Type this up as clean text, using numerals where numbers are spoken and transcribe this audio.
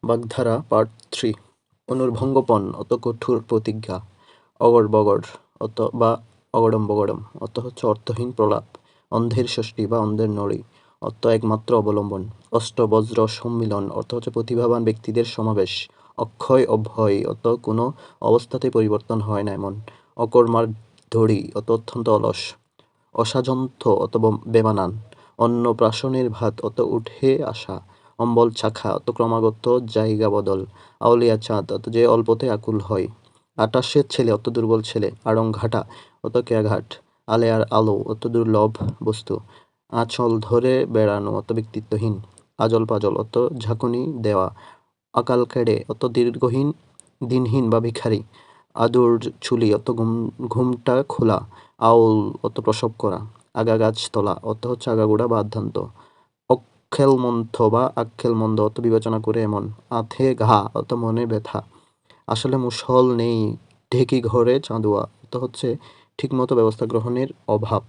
বাগধারা পার্ট 3 অনুর্ভঙ্গপণ অত কঠোর প্রতিজ্ঞা অগড়-বগড় অত বা অগডম-বগডম অত হচ্ছে অর্থহীন প্রলাপ অন্ধের ষষ্ঠী বা অন্ধের নড়ি অত একমাত্র অবলম্বন অষ্টবজ্র সম্মিলন অর্থ হচ্ছে প্রতিভাবান ব্যক্তিদের সমাবেশ অক্ষয় অভয় অত কোনো অবস্থাতেই পরিবর্তন হয় না এমন অকর্মার ধড়ি অত অত্যন্ত অলস অসাজন্ত অত বেমানান অন্নপ্রাশনের ভাত অত উঠে আসা অম্বল চাখা অত ক্রমাগত জায়গা বদল আউলিয়া চাঁদ অত যে অল্পতে আকুল হয় আটাশের ছেলে অত দুর্বল ছেলে আড়ং ঘাটা অত কেয়াঘাট আলেয়ার আলো অত দুর্লভ বস্তু আঁচল ধরে বেড়ানো অত ব্যক্তিত্বহীন আজল পাজল অত ঝাঁকুনি দেওয়া আকাল কেড়ে অত দীর্ঘহীন দিনহীন বা ভিখারি আদুর চুলি অত ঘুমটা খোলা আউল অত প্রসব করা আগা গাছতলা অত হচ্ছে আগাগোড়া বা আদ্যান্ত অক্ষেলমন্থ বা আক্কেলমন্দ অত বিবেচনা করে এমন আধে ঘা অত মনে ব্যথা আসলে মুষল নেই ঢেকি ঘরে চাঁদুয়া অত হচ্ছে ঠিকমতো ব্যবস্থা গ্রহণের অভাব